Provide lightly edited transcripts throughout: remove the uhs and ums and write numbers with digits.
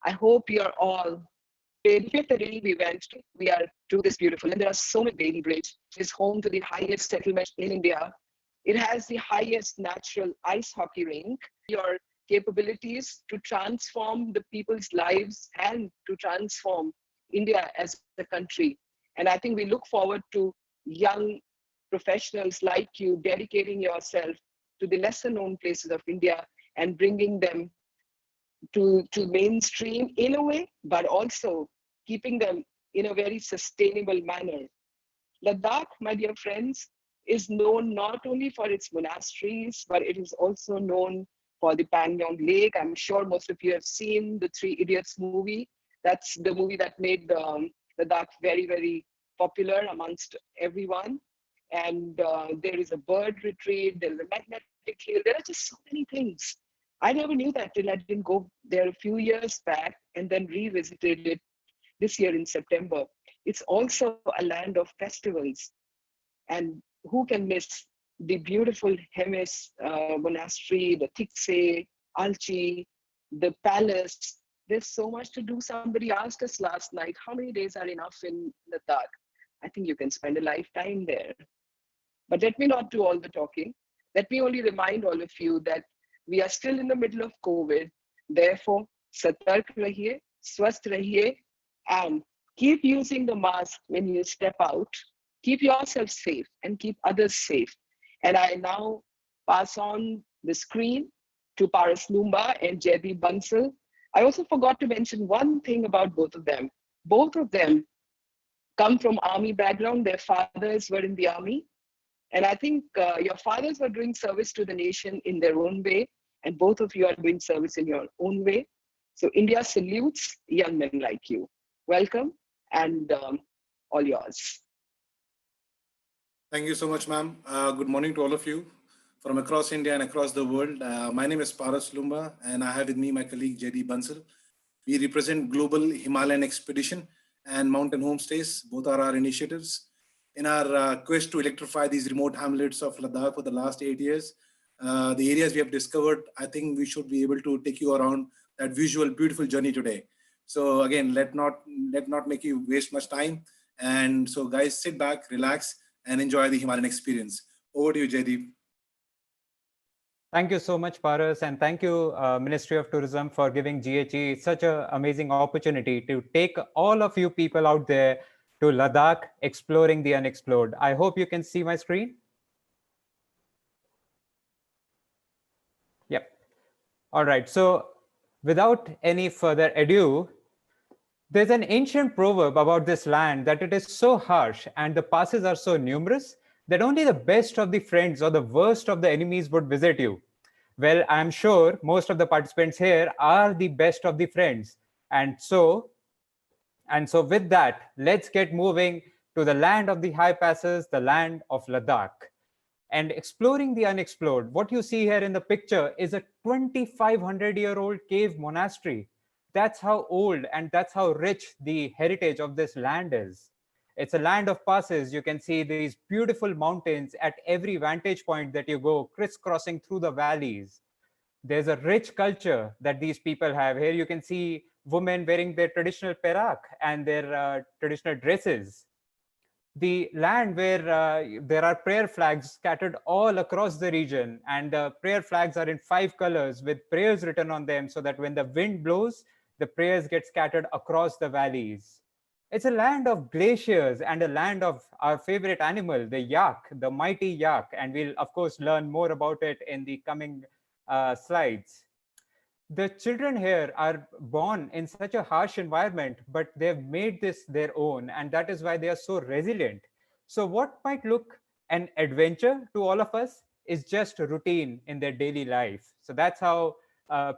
I hope you're all if you're Tareli, we are to this beautiful, and there are so many Bailey Bridge. It is home to the highest settlement in India. It has the highest natural ice hockey rink. Your capabilities to transform the people's lives and to transform India as a country. And I think we look forward to young professionals like you dedicating yourself to the lesser known places of India and bringing them to mainstream in a way, but also keeping them in a very sustainable manner. Ladakh, my dear friends, is known not only for its monasteries, but it is also known for the Pangyong Lake. I'm sure most of you have seen the Three Idiots movie. That's the movie that made Ladakh very, very popular amongst everyone. And there is a bird retreat, there is a magnetic hill. There are just so many things. I never knew that till I didn't go there a few years back and then revisited it this year in September. It's also a land of festivals. And who can miss the beautiful Hemis monastery, the Tikse, Alchi, the palace? There's so much to do. Somebody asked us last night, how many days are enough in Ladakh? I think you can spend a lifetime there. But let me not do all the talking. Let me only remind all of you that we are still in the middle of COVID. Therefore, satark rahiye, swasth rahiye, and keep using the mask when you step out. Keep yourself safe and keep others safe. And I now pass on the screen to Paras Lumba and Jaideep Bansal. I also forgot to mention one thing about both of them. Both of them come from army background. Their fathers were in the army. And I think your fathers were doing service to the nation in their own way, and both of you are doing service in your own way. So India salutes young men like you. Welcome, and all yours. Thank you so much, ma'am. Good morning to all of you from across India and across the world. My name is Paras Lumba, and I have with me my colleague Jaideep Bansal. We represent Global Himalayan Expedition and Mountain Homestays. Both are our initiatives. In our quest to electrify these remote hamlets of Ladakh for the last 8 years, the areas we have discovered, I think we should be able to take you around that visual, beautiful journey today. So again, let not make you waste much time. And so guys, sit back, relax, and enjoy the Himalayan experience. Over to you, Jaideep. Thank you so much, Paras, and thank you, Ministry of Tourism, for giving GHE such an amazing opportunity to take all of you people out there to Ladakh, exploring the unexplored. I hope you can see my screen. Yep. All right. So without any further ado, there's an ancient proverb about this land that it is so harsh and the passes are so numerous that only the best of the friends or the worst of the enemies would visit you. Well, I'm sure most of the participants here are the best of the friends. And so with that, let's get moving to the land of the high passes, the land of Ladakh. And exploring the unexplored, what you see here in the picture is a 2,500-year-old cave monastery. That's how old and that's how rich the heritage of this land is. It's a land of passes. You can see these beautiful mountains at every vantage point that you go, crisscrossing through the valleys. There's a rich culture that these people have. Here you can see women wearing their traditional perak and their traditional dresses. The land where there are prayer flags scattered all across the region, and the prayer flags are in 5 colors with prayers written on them so that when the wind blows, the prayers get scattered across the valleys. It's a land of glaciers and a land of our favorite animal, the yak, the mighty yak, and we'll of course learn more about it in the coming slides. The children here are born in such a harsh environment, but they've made this their own, and that is why they are so resilient. So what might look an adventure to all of us is just a routine in their daily life. So that's how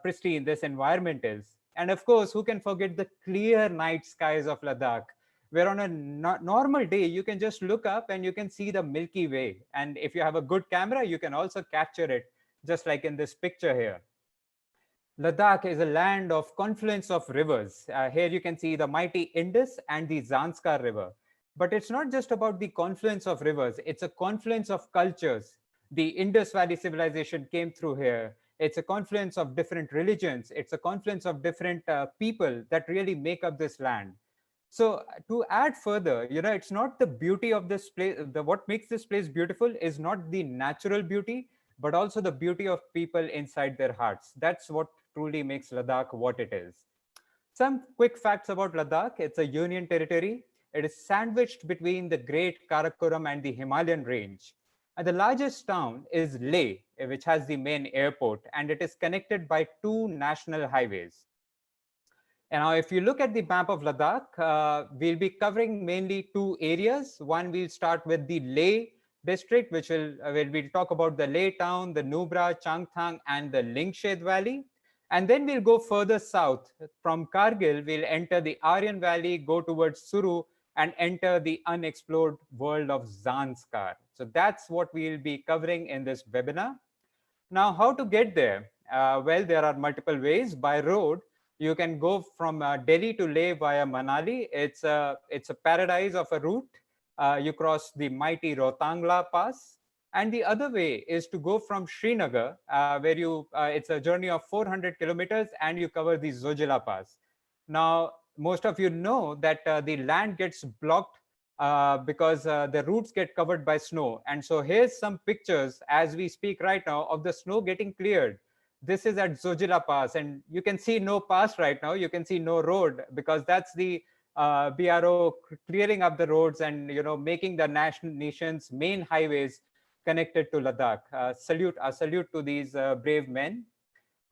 pristine this environment is. And of course, who can forget the clear night skies of Ladakh, where on a normal day, you can just look up and you can see the Milky Way. And if you have a good camera, you can also capture it, just like in this picture here. Ladakh is a land of confluence of rivers. Here you can see the mighty Indus and the Zanskar River. But it's not just about the confluence of rivers, it's a confluence of cultures. The Indus Valley civilization came through here. It's a confluence of different religions. It's a confluence of different people that really make up this land. So to add further, it's not the beauty of this place. What makes this place beautiful is not the natural beauty, but also the beauty of people inside their hearts. That's what truly makes Ladakh what it is. Some quick facts about Ladakh. It's a union territory. It is sandwiched between the Great Karakoram and the Himalayan range. And the largest town is Leh, which has the main airport, and it is connected by two national highways. And now, if you look at the map of Ladakh, we'll be covering mainly two areas. One, we'll start with the Leh district, which we'll talk about the Leh town, the Nubra, Changthang, and the Lingshed Valley. And then we'll go further south. From Kargil, we'll enter the Aryan Valley, go towards Suru, and enter the unexplored world of Zanskar. So that's what we'll be covering in this webinar. Now, how to get there? Well, there are multiple ways. By road, you can go from Delhi to Leh via Manali. It's a paradise of a route. You cross the mighty Rotangla Pass. And the other way is to go from Srinagar, where it's a journey of 400 kilometers, and you cover the Zojila Pass. Now, most of you know that the land gets blocked because the routes get covered by snow. And so here's some pictures as we speak right now of the snow getting cleared. This is at Zojila Pass, and you can see no pass right now. You can see no road because that's the BRO clearing up the roads and making the nation's main highways connected to Ladakh. Salute to these brave men.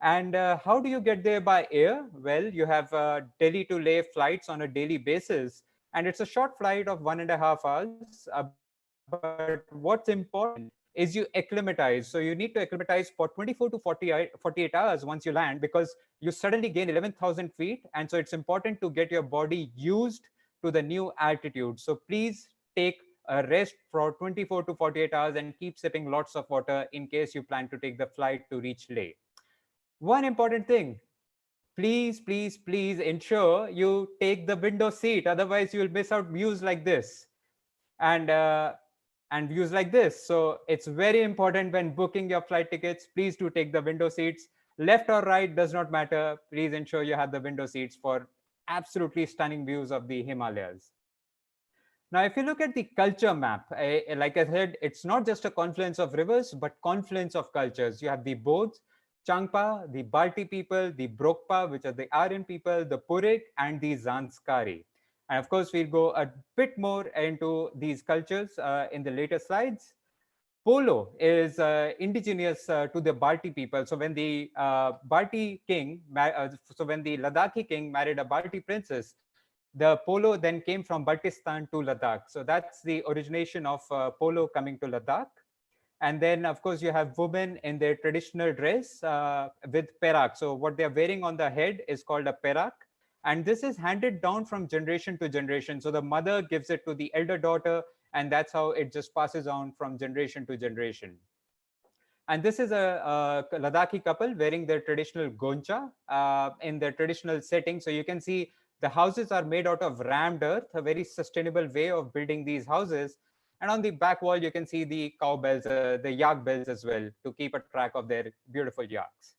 And how do you get there by air? Well, you have Delhi to Leh flights on a daily basis, and it's a short flight of 1.5 hours. But what's important is you acclimatize. So you need to acclimatize for 24 to 48 hours once you land, because you suddenly gain 11,000 feet. And so it's important to get your body used to the new altitude. So please take a rest for 24 to 48 hours and keep sipping lots of water in case you plan to take the flight to reach Leh. One important thing, please ensure you take the window seat. Otherwise, you will miss out views like this and views like this. So it's very important when booking your flight tickets. Please do take the window seats. Left or right does not matter. Please ensure you have the window seats for absolutely stunning views of the Himalayas. Now, if you look at the culture map, like I said, it's not just a confluence of rivers, but confluence of cultures. You have the Bodhs, Changpa, the Balti people, the Brokpa, which are the Aryan people, the Purik, and the Zanskari. And of course, we'll go a bit more into these cultures in the later slides. Polo is indigenous to the Balti people. So when the Balti king, when the Ladakhi king married a Balti princess, the polo then came from Baltistan to Ladakh. So that's the origination of polo coming to Ladakh. And then, of course, you have women in their traditional dress with perak. So what they're wearing on the head is called a perak. And this is handed down from generation to generation. So the mother gives it to the elder daughter, and that's how it just passes on from generation to generation. And this is a Ladakhi couple wearing their traditional goncha in their traditional setting. So you can see the houses are made out of rammed earth, a very sustainable way of building these houses. And on the back wall, you can see the cow bells, the yak bells as well, to keep a track of their beautiful yaks.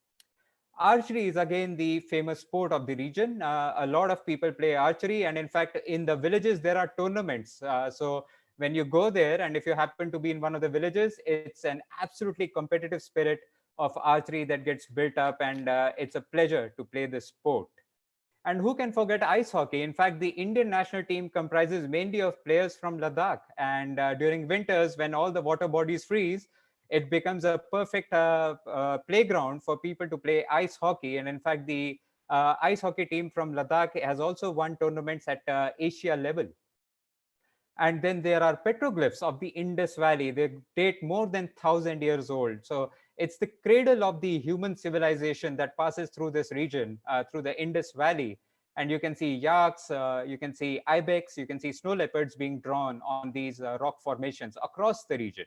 Archery is again the famous sport of the region. A lot of people play archery, and in fact, in the villages, there are tournaments. So when you go there, and if you happen to be in one of the villages, it's an absolutely competitive spirit of archery that gets built up, and it's a pleasure to play this sport. And who can forget ice hockey? In fact, the Indian national team comprises mainly of players from Ladakh. And during winters, when all the water bodies freeze, it becomes a perfect playground for people to play ice hockey. And in fact, the ice hockey team from Ladakh has also won tournaments at Asia level. And then there are petroglyphs of the Indus Valley. They date more than 1,000 years old. So it's the cradle of the human civilization that passes through this region, through the Indus Valley. And you can see yaks, you can see ibex, you can see snow leopards being drawn on these rock formations across the region.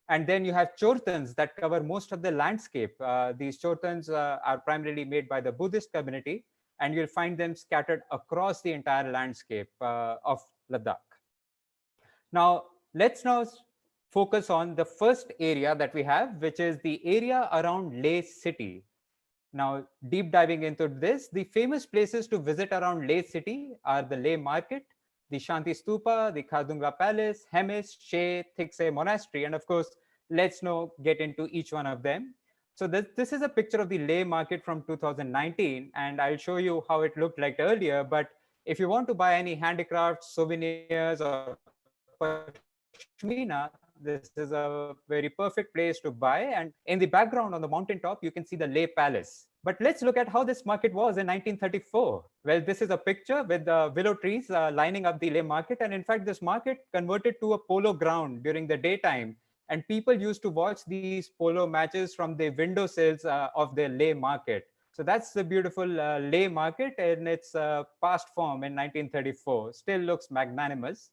And then you have chortans that cover most of the landscape. These chortans are primarily made by the Buddhist community, and you'll find them scattered across the entire landscape of Ladakh. Now, let's now focus on the first area that we have, which is the area around Leh city. Now, deep diving into this, the famous places to visit around Leh city are the Leh market, the Shanti Stupa, the Khardungla Palace, Hemis, She, Thikse Monastery, and of course, let's now get into each one of them. So this is a picture of the Leh market from 2019, and I'll show you how it looked like earlier. But if you want to buy any handicrafts, souvenirs, or pashmina, this is a very perfect place to buy. And in the background on the mountaintop, you can see the Leh Palace. But let's look at how this market was in 1934. Well, this is a picture with willow trees lining up the Leh market. And in fact, this market converted to a polo ground during the daytime. And people used to watch these polo matches from the windowsills of the Leh market. So that's the beautiful Leh market in its past form in 1934. Still looks magnanimous.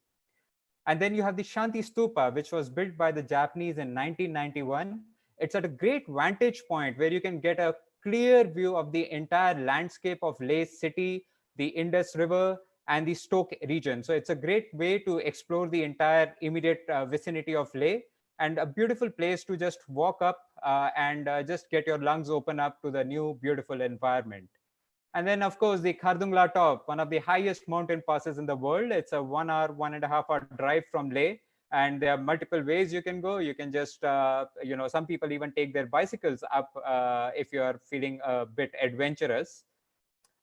And then you have the Shanti Stupa, which was built by the Japanese in 1991. It's at a great vantage point where you can get a clear view of the entire landscape of Leh city, the Indus River, and the Stoke region. So it's a great way to explore the entire immediate vicinity of Leh, and a beautiful place to just walk up and just get your lungs open up to the new beautiful environment. And then, of course, the Khardungla Top, one of the highest mountain passes in the world. It's a 1 hour, 1.5 hour drive from Leh. And there are multiple ways you can go. You can just, some people even take their bicycles up if you are feeling a bit adventurous.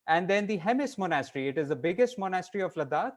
And then the Hemis Monastery. It is the biggest monastery of Ladakh.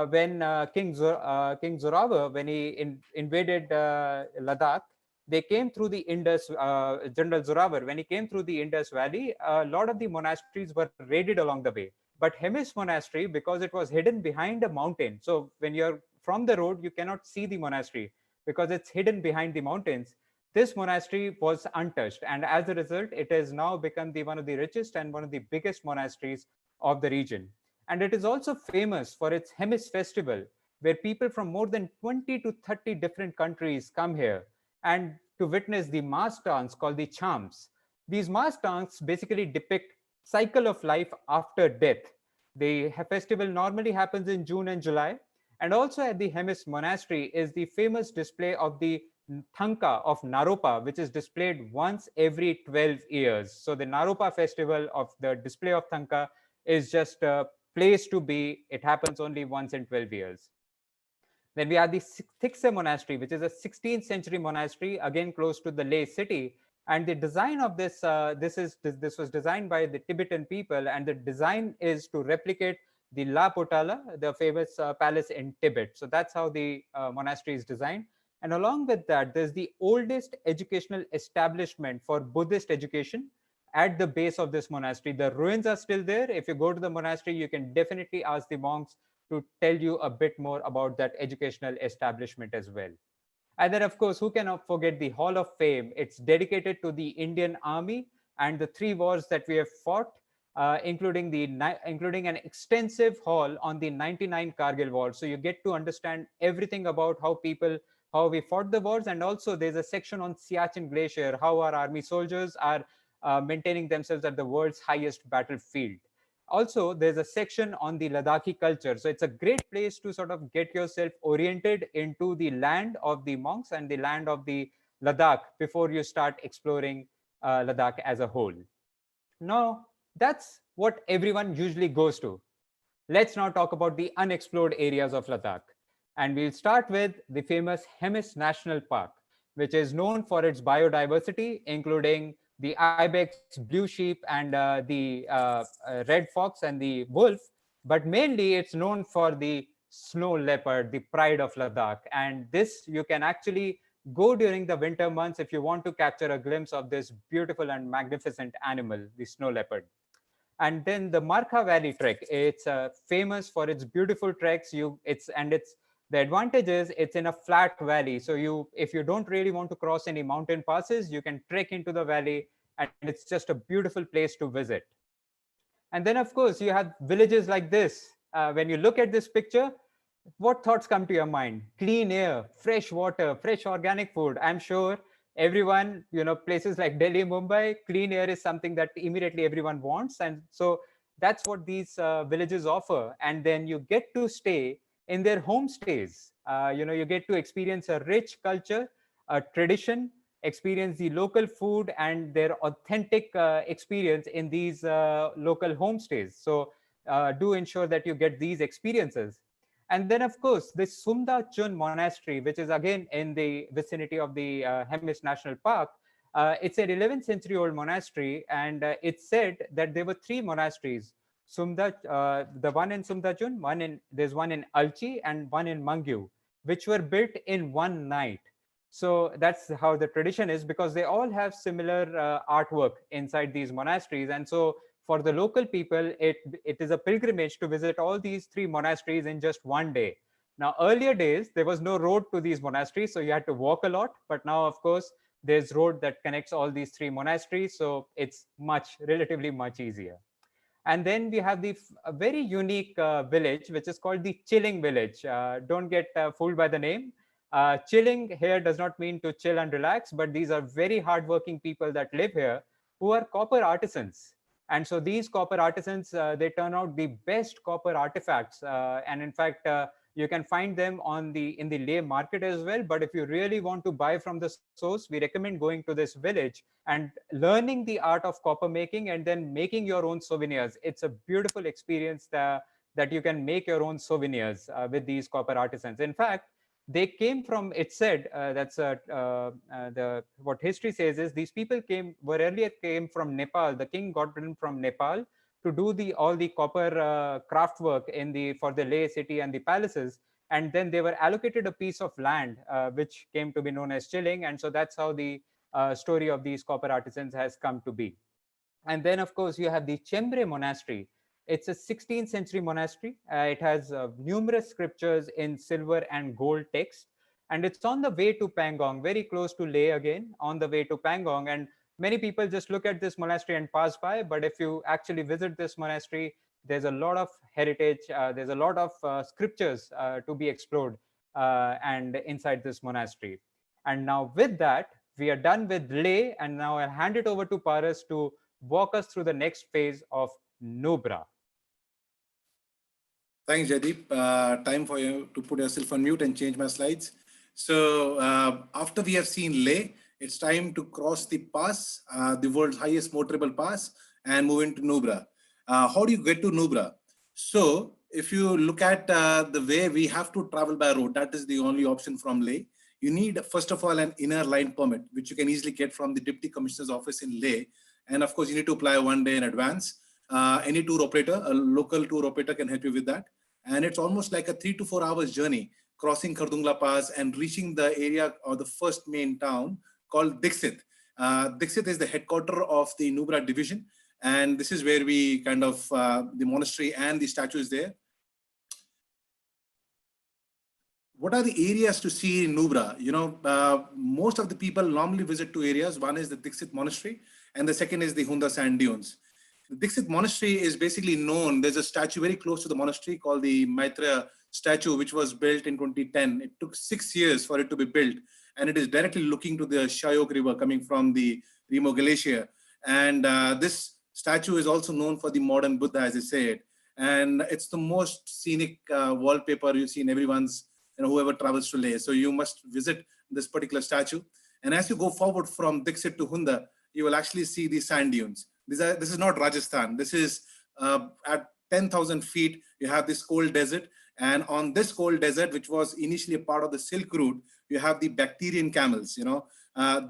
When King Zorawar, when he invaded Ladakh, they came through the Indus, General Zorawar, when he came through the Indus Valley, a lot of the monasteries were raided along the way. But Hemis Monastery, because it was hidden behind a mountain, so when you're from the road, you cannot see the monastery because it's hidden behind the mountains. This monastery was untouched. And as a result, it has now become one of the richest and one of the biggest monasteries of the region. And it is also famous for its Hemis festival, where people from more than 20 to 30 different countries come here and to witness the mass dance called the Chams. These mass dance basically depict cycle of life after death. The festival normally happens in June and July. And also at the Hemis Monastery is the famous display of the Thanka of Naropa, which is displayed once every 12 years. So the Naropa festival of the display of Thanka is just a place to be. It happens only once in 12 years. Then we have the Thikse Monastery, which is a 16th century monastery, again close to the Leh city. And the design of this, this was designed by the Tibetan people, and the design is to replicate the La Potala, the famous palace in Tibet. So that's how the monastery is designed. And along with that, there's the oldest educational establishment for Buddhist education at the base of this monastery. The ruins are still there. If you go to the monastery, you can definitely ask the monks to tell you a bit more about that educational establishment as well. And then, of course, who cannot forget the Hall of Fame? It's dedicated to the Indian Army and the 3 wars that we have fought, including an extensive hall on the 99 Kargil War. So you get to understand everything about how we fought the wars. And also there's a section on Siachen Glacier, how our army soldiers are maintaining themselves at the world's highest battlefield. Also, there's a section on the Ladakhi culture. So it's a great place to sort of get yourself oriented into the land of the monks and the land of the Ladakh before you start exploring Ladakh as a whole. Now, that's what everyone usually goes to. Let's now talk about the unexplored areas of Ladakh. And we'll start with the famous Hemis National Park, which is known for its biodiversity, including the ibex, blue sheep, and the red fox and the wolf. But mainly it's known for the snow leopard, the pride of Ladakh. And this you can actually go during the winter months if you want to capture a glimpse of this beautiful and magnificent animal, the snow leopard. And then the Markha Valley trek, it's famous for its beautiful treks. The advantage is it's in a flat valley. So if you don't really want to cross any mountain passes, you can trek into the valley, and it's just a beautiful place to visit. And then, of course, you have villages like this. When you look at this picture, what thoughts come to your mind? Clean air, fresh water, fresh organic food. I'm sure everyone, places like Delhi, Mumbai, clean air is something that immediately everyone wants. And so that's what these villages offer. And then you get to stay in their homestays. You get to experience a rich culture, a tradition, experience the local food and their authentic experience in these local homestays. So do ensure that you get these experiences. And then, of course, the Sumda Chun Monastery, which is again in the vicinity of the Hemis National Park. It's an 11th century old monastery, and it's said that there were three monasteries. The one in Sumdachun, there's one in Alchi and one in Mangyu, which were built in one night. So that's how the tradition is, because they all have similar artwork inside these monasteries. And so for the local people, it is a pilgrimage to visit all these three monasteries in just one day. Now, earlier days, there was no road to these monasteries, so you had to walk a lot. But now, of course, there's road that connects all these three monasteries, so it's relatively much easier. And then we have a very unique village, which is called the Chilling village. Don't get fooled by the name. Chilling here does not mean to chill and relax, but these are very hardworking people that live here who are copper artisans. And so these copper artisans, they turn out the best copper artifacts. And in fact, you can find them in the Leh market as well. But if you really want to buy from the source, we recommend going to this village and learning the art of copper making and then making your own souvenirs. It's a beautiful experience that you can make your own souvenirs with these copper artisans. In fact, they came from, it said, what history says is these people earlier came from Nepal. The king got them from Nepal to do all the copper craft work for the Leh city and the palaces. And then they were allocated a piece of land, which came to be known as Chilling. And so that's how the story of these copper artisans has come to be. And then, of course, you have the Chembre Monastery. It's a 16th century monastery. It has numerous scriptures in silver and gold text. And it's on the way to Pangong, very close to Leh again, on the way to Pangong. And many people just look at this monastery and pass by. But if you actually visit this monastery, there's a lot of heritage. There's a lot of scriptures to be explored and inside this monastery. And now with that, we are done with Leh. And now I'll hand it over to Paras to walk us through the next phase of Nubra. Thanks, Jaideep. Time for you to put yourself on mute and change my slides. So after we have seen Leh, it's time to cross the pass, the world's highest motorable pass, and move into Nubra. How do you get to Nubra? So if you look at the way we have to travel by road, that is the only option from Leh. You need, first of all, an inner line permit, which you can easily get from the Deputy Commissioner's office in Leh. And of course, you need to apply 1 day in advance. Any tour operator, a local tour operator can help you with that. And it's almost like a 3 to 4 hours journey, crossing Khardungla Pass and reaching the area or the first main town called Dixit. Dixit is the headquarters of the Nubra division. And this is where we kind of, the monastery and the statue is there. What are the areas to see in Nubra? Most of the people normally visit two areas. One is the Dixit Monastery, and the second is the Hunda Sand Dunes. The Dixit Monastery is basically known. There's a statue very close to the monastery called the Maitreya statue, which was built in 2010. It took 6 years for it to be built, and it is directly looking to the Shyok River coming from the Rimo Glacier. And this statue is also known for the modern Buddha, as I said. And it's the most scenic wallpaper you see in everyone's, whoever travels to Leh. So you must visit this particular statue. And as you go forward from Dixit to Hunda, you will actually see the sand dunes. This is not Rajasthan. This is at 10,000 feet, you have this cold desert. And on this cold desert, which was initially a part of the Silk Route, you have the Bactrian camels.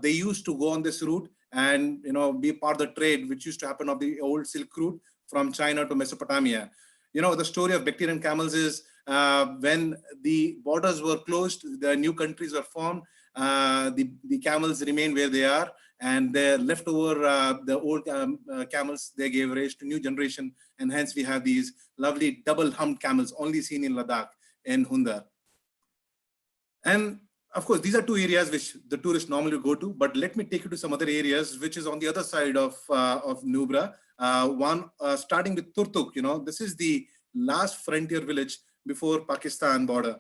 They used to go on this route and be part of the trade, which used to happen of the old Silk Route from China to Mesopotamia. The story of Bactrian camels is when the borders were closed, the new countries were formed, the camels remain where they are, and they're left over the old camels, they gave rise to new generation, and hence we have these lovely double-humped camels only seen in Ladakh and Hunda. And of course, these are two areas which the tourists normally go to, but let me take you to some other areas which is on the other side of Nubra. One starting with Turtuk, this is the last frontier village before Pakistan border.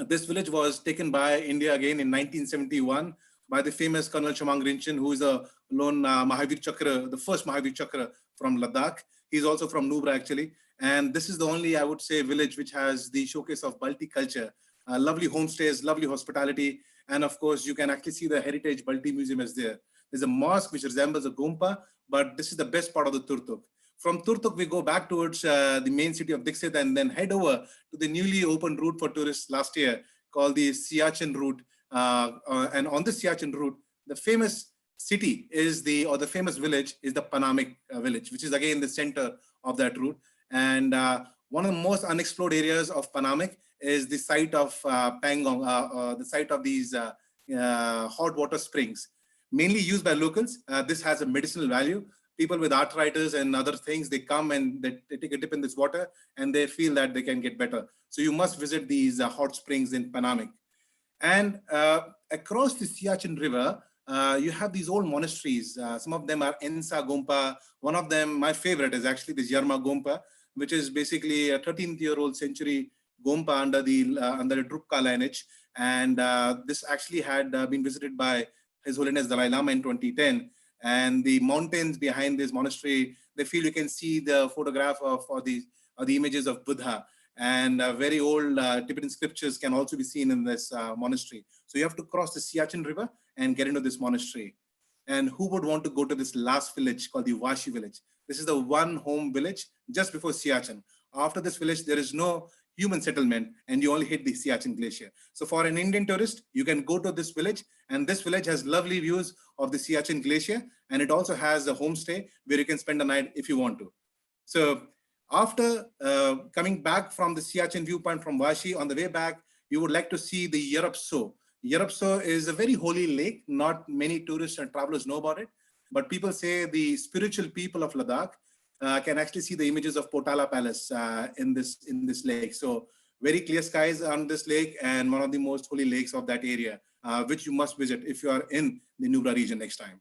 This village was taken by India again in 1971 by the famous Colonel Chamang Rinchen, who is a lone Mahavir Chakra, the first Mahavir Chakra from Ladakh. He's also from Nubra, actually. And this is the only, I would say, village which has the showcase of Balti culture. Lovely homestays, lovely hospitality. And of course, you can actually see the Heritage Balti Museum is there. There's a mosque which resembles a Gompa, but this is the best part of the Turtuk. From Turtuk, we go back towards the main city of Dixit and then head over to the newly opened route for tourists last year called the Siachen route. And on the Siachen route, the famous city is the famous village is the Panamik village, which is again the center of that route. And one of the most unexplored areas of Panamik is the site of Pangong, the site of these hot water springs, mainly used by locals. This has a medicinal value. People with arthritis and other things, they come and they take a dip in this water and they feel that they can get better. So you must visit these hot springs in Panamik. And across the Siachen River, you have these old monasteries. Some of them are Ensa Gompa. One of them, my favorite, is actually the Yarma Gompa, which is basically a 13th-year-old century Gompa under the Drupka lineage. And this actually had been visited by His Holiness Dalai Lama in 2010. And the mountains behind this monastery, they feel you can see the photograph of the images of Buddha. And very old Tibetan scriptures can also be seen in this monastery. So you have to cross the Siachen River and get into this monastery. And who would want to go to this last village called the Vashi village? This is the one home village just before Siachen. After this village, there is no human settlement and you only hit the Siachen Glacier. So for an Indian tourist, you can go to this village, and this village has lovely views of the Siachen Glacier, and it also has a homestay where you can spend the night if you want to. So after coming back from the Siachen viewpoint from Vashi, on the way back, you would like to see the Yerab So. Yerab So is a very holy lake. Not many tourists and travelers know about it, but people say the spiritual people of Ladakh can actually see the images of Potala Palace in this lake. So very clear skies on this lake, and one of the most holy lakes of that area, which you must visit if you are in the Nubra region next time.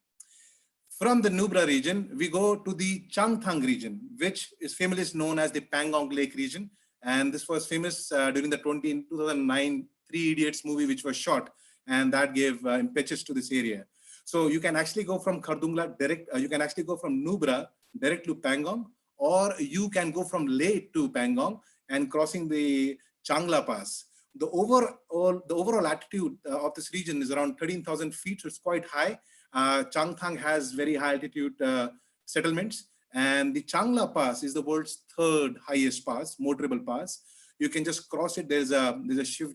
From the Nubra region, we go to the Changthang region, which is famously known as the Pangong Lake region. And this was famous during the 2009 Three Idiots movie, which was shot, and that gave impetus to this area. So you can actually go from Khardungla direct, you can actually go from Nubra direct to Pangong, or you can go from Leh to Pangong and crossing the Changla Pass. The overall altitude of this region is around 13,000 feet, so it's quite high. Changthang has very high altitude settlements, and the Changla Pass is the world's third highest pass, motorable pass. You can just cross it. There's a Shiv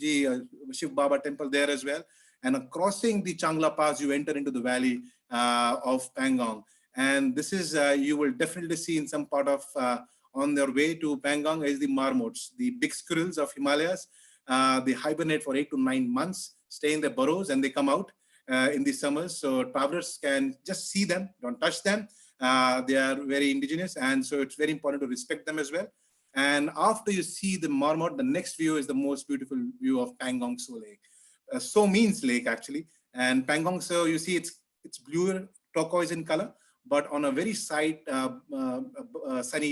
Baba temple there as well. And crossing the Changla Pass, you enter into the valley of Pangong. And this is, you will definitely see in some part of, on their way to Pangong is the marmots, the big squirrels of Himalayas. They hibernate for 8 to 9 months, stay in their burrows, and they come out in the summers. So travelers can just see them, don't touch them. They are very indigenous, and so it's very important to respect them as well. And after you see the marmot, the next view is the most beautiful view of Pangong So Lake. So means lake actually, and Pangong So, you see it's blue turquoise in color, but on a very sunny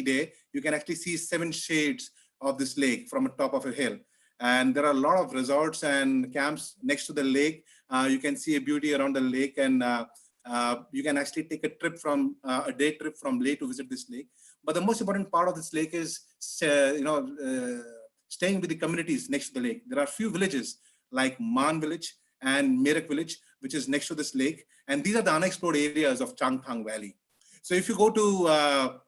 day, you can actually see 7 shades of this lake from the top of a hill. And there are a lot of resorts and camps next to the lake. You can see a beauty around the lake, and you can actually take a trip from a day trip from Leh to visit this lake. But the most important part of this lake is, staying with the communities next to the lake. There are a few villages like Man village and Merak village, which is next to this lake. And these are the unexplored areas of Changthang Valley. So if you go to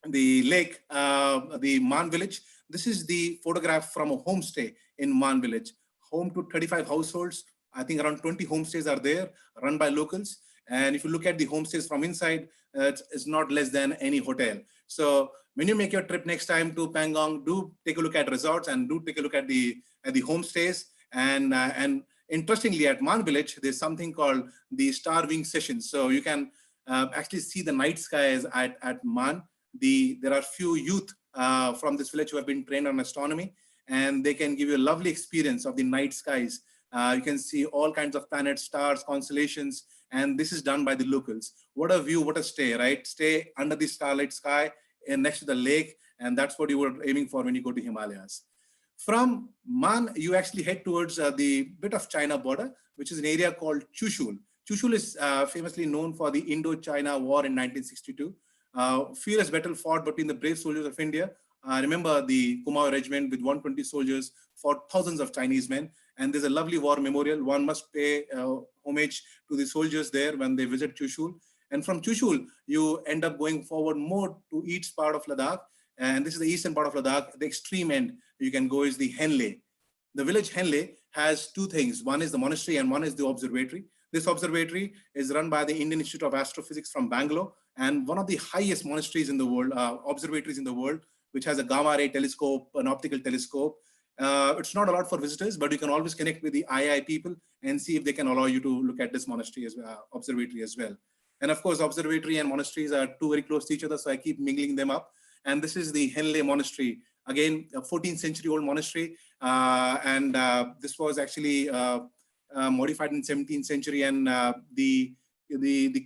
the lake, the Man village, this is the photograph from a homestay in Man village. Home to 35 households. I think around 20 homestays are there, run by locals. And if you look at the homestays from inside, it's not less than any hotel. So when you make your trip next time to Pangong, do take a look at resorts and do take a look at the homestays. And interestingly, at Man village, there's something called the starving sessions. So you can actually see the night skies at Man. There are few youth from this village who have been trained on astronomy, and they can give you a lovely experience of the night skies. You can see all kinds of planets, stars, constellations, and this is done by the locals. What a view, what a stay, right? Stay under the starlight sky and next to the lake, and that's what you were aiming for when you go to Himalayas. From Man, you actually head towards the bit of China border, which is an area called Chushul. Chushul is famously known for the Indo-China War in 1962. Fierce battle fought between the brave soldiers of India. Remember the Kumaon regiment with 120 soldiers fought thousands of Chinese men. And there's a lovely war memorial. One must pay homage to the soldiers there when they visit Chushul. And from Chushul, you end up going forward more to each part of Ladakh. And this is the eastern part of Ladakh. The extreme end you can go is the Henle. The village Henle has two things. One is the monastery and one is the observatory. This observatory is run by the Indian Institute of Astrophysics from Bangalore, and one of the highest monasteries in the world, observatories in the world, which has a gamma ray telescope, an optical telescope. It's not allowed for visitors, but you can always connect with the II people and see if they can allow you to look at this monastery as well, observatory as well. And of course, observatory and monasteries are two very close to each other, so I keep mingling them up. And this is the Henle Monastery, again, a 14th century old monastery. This was actually modified in 17th century. And the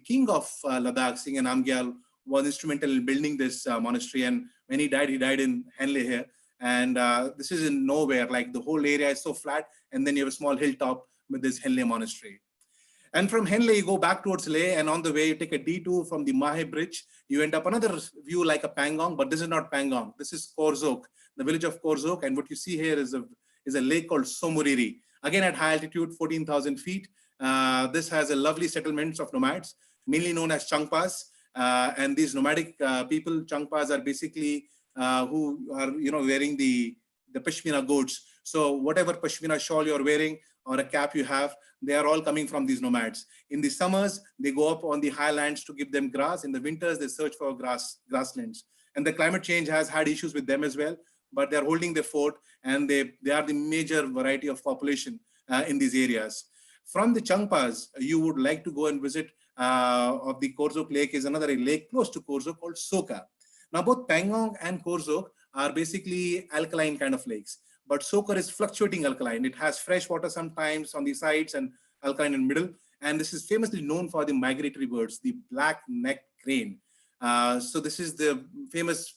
king of Ladakh, Singh and Namgyal, was instrumental in building this monastery. And when he died in Henle here. And this is in nowhere, like the whole area is so flat. And then you have a small hilltop with this Henle Monastery. And from Henle, you go back towards Leh, and on the way, you take a detour from the Mahe Bridge. You end up another view like a Pangong, but this is not Pangong. This is Korzok, the village of Korzok. And what you see here is a lake called Somuriri. Again, at high altitude, 14,000 feet. This has a lovely settlements of nomads, mainly known as Changpas. And these nomadic people, Changpas, are basically who are wearing the Pashmina goats. So whatever Pashmina shawl you're wearing or a cap you have, they are all coming from these nomads. In the summers, they go up on the highlands to give them grass. In the winters, they search for grasslands. And the climate change has had issues with them as well, but they're holding the fort, and they are the major variety of population in these areas. From the Changpas, you would like to go and visit of the Korzok Lake is another lake close to Korzok called Soka. Now, both Pangong and Korzok are basically alkaline kind of lakes. But Sokar is fluctuating alkaline. It has fresh water sometimes on the sides and alkaline in the middle. And this is famously known for the migratory birds, the black-necked crane. So this is the famous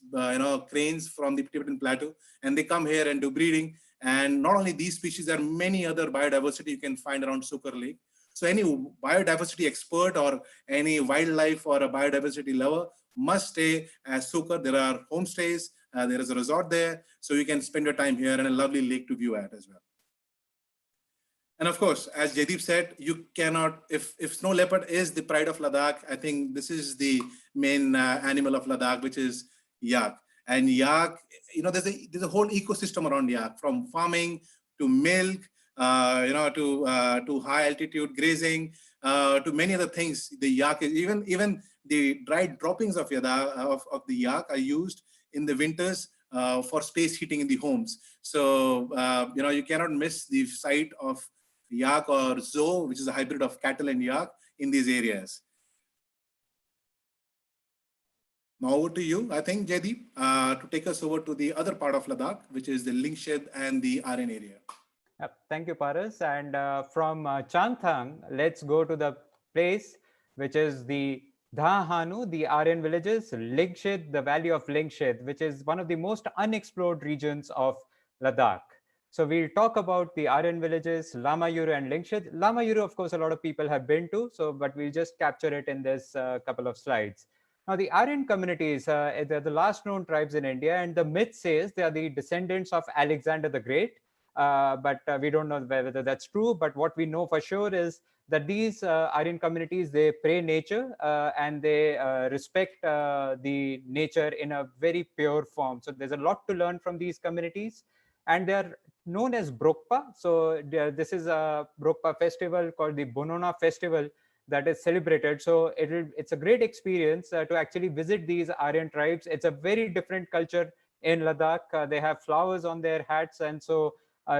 cranes from the Tibetan plateau. And they come here and do breeding. And not only these species, there are many other biodiversity you can find around Sokar Lake. So any biodiversity expert or any wildlife or a biodiversity lover must stay at Sokar. There are homestays. There is a resort there, so you can spend your time here and a lovely lake to view at as well. And of course, as Jaideep said, you cannot, if snow leopard is the pride of Ladakh, I think this is the main animal of Ladakh, which is yak. And yak, there's a whole ecosystem around yak, from farming to milk, to high altitude grazing, to many other things. The yak is even the dried droppings of the yak are used in the winters for space heating in the homes. So, you cannot miss the sight of yak or zo, which is a hybrid of cattle and yak in these areas. Now over to you, I think, Jaideep, to take us over to the other part of Ladakh, which is the Lingshed and the Aryan area. Thank you, Paras. And from Changthang, let's go to the place which is the Dhahanu, the Aryan villages, Lingshed, the valley of Lingshed, which is one of the most unexplored regions of Ladakh. So we'll talk about the Aryan villages, Lamayuru and Lingshed. Lamayuru, of course, a lot of people have been to, but we'll just capture it in this couple of slides. Now, the Aryan communities, they're the last known tribes in India, and the myth says they are the descendants of Alexander the Great. But we don't know whether that's true. But what we know for sure is that these Aryan communities, they pray nature and they respect the nature in a very pure form. So there's a lot to learn from these communities, and they're known as Brokpa. So this is a Brokpa festival called the Bonona Festival that is celebrated. So it's a great experience to actually visit these Aryan tribes. It's a very different culture in Ladakh. They have flowers on their hats, and so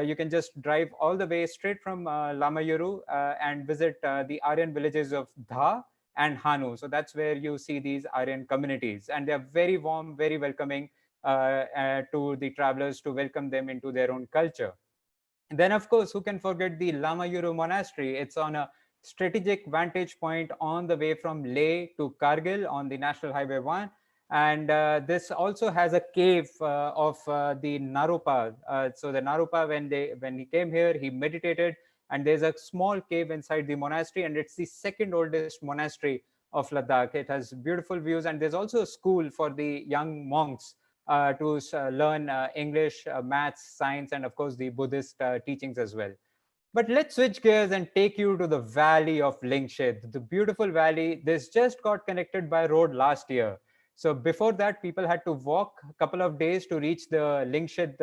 you can just drive all the way straight from Lamayuru and visit the Aryan villages of Dha and Hanu. So that's where you see these Aryan communities, and they're very warm, very welcoming to the travelers, to welcome them into their own culture. And then, of course, who can forget the Lamayuru Monastery? It's on a strategic vantage point on the way from Leh to Kargil on the National Highway 1. And this also has a cave of the Naropa. So the Naropa, when he came here, he meditated, and there's a small cave inside the monastery, and it's the second oldest monastery of Ladakh. It has beautiful views, and there's also a school for the young monks to learn English, maths, science, and of course the Buddhist teachings as well. But let's switch gears and take you to the valley of Lingshed, the beautiful valley. This just got connected by road last year. So before that, people had to walk a couple of days to reach the Lingshed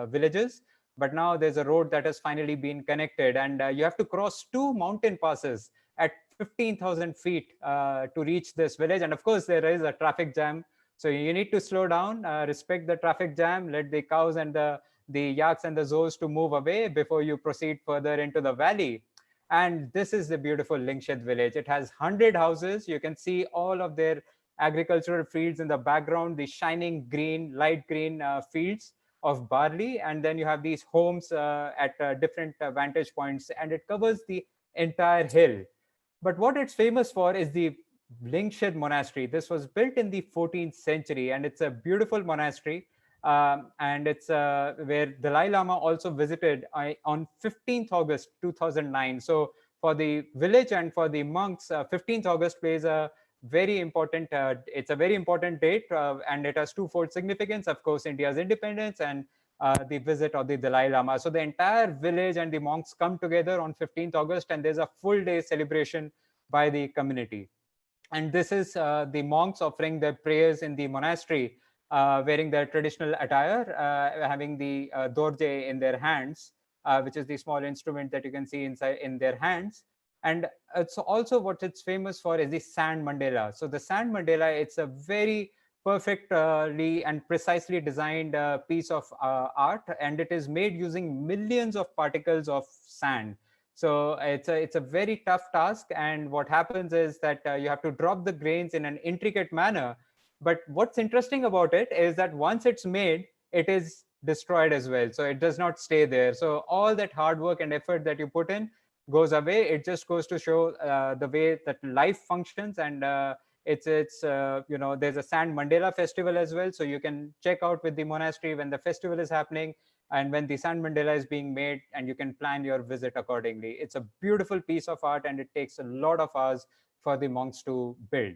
villages. But now there's a road that has finally been connected, and you have to cross two mountain passes at 15,000 feet to reach this village. And of course, there is a traffic jam. So you need to slow down, respect the traffic jam, let the cows and the yaks and the zoos to move away before you proceed further into the valley. And this is the beautiful Lingshed village. It has 100 houses. You can see all of their agricultural fields in the background, the shining green, light green fields of barley. And then you have these homes at different vantage points, and it covers the entire hill. But what it's famous for is the Lingshed Monastery. This was built in the 14th century, and it's a beautiful monastery. And it's where Dalai Lama also visited on 15th August 2009. So for the village and for the monks, 15th August plays a very important, it's a very important date, and it has twofold significance. Of course, India's independence and the visit of the Dalai Lama. So the entire village and the monks come together on 15th August, and there's a full day celebration by the community. And this is the monks offering their prayers in the monastery, wearing their traditional attire, having the dorje in their hands, which is the small instrument that you can see inside in their hands. And it's also what it's famous for is the sand mandala. So the sand mandala, it's a very perfectly and precisely designed piece of art, and it is made using millions of particles of sand. So it's a very tough task, and what happens is that you have to drop the grains in an intricate manner. But what's interesting about it is that once it's made, it is destroyed as well. So it does not stay there. So all that hard work and effort that you put in goes away. It just goes to show the way that life functions. And there's a Sand Mandela festival as well. So you can check out with the monastery when the festival is happening and when the Sand Mandela is being made, and you can plan your visit accordingly. It's a beautiful piece of art, and it takes a lot of hours for the monks to build.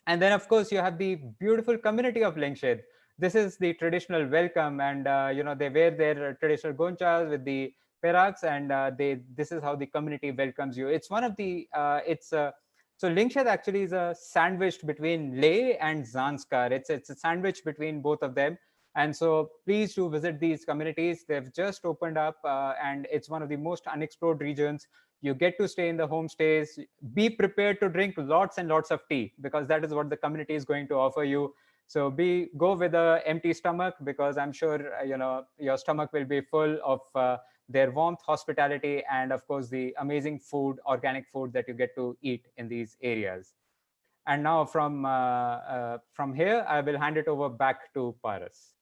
And then, of course, you have the beautiful community of Lingshed. This is the traditional welcome, and they wear their traditional gonchas with the peraks, and this is how the community welcomes you. It's one of the so Lingshed actually is a sandwiched between Leh and Zanskar. It's a sandwich between both of them. And so please do visit these communities. They've just opened up, and it's one of the most unexplored regions. You get to stay in the homestays. Be prepared to drink lots and lots of tea, because that is what the community is going to offer you. So go with an empty stomach, because I'm sure your stomach will be full of their warmth, hospitality, and of course the amazing food, organic food that you get to eat in these areas. And now from here, I will hand it over back to Paras.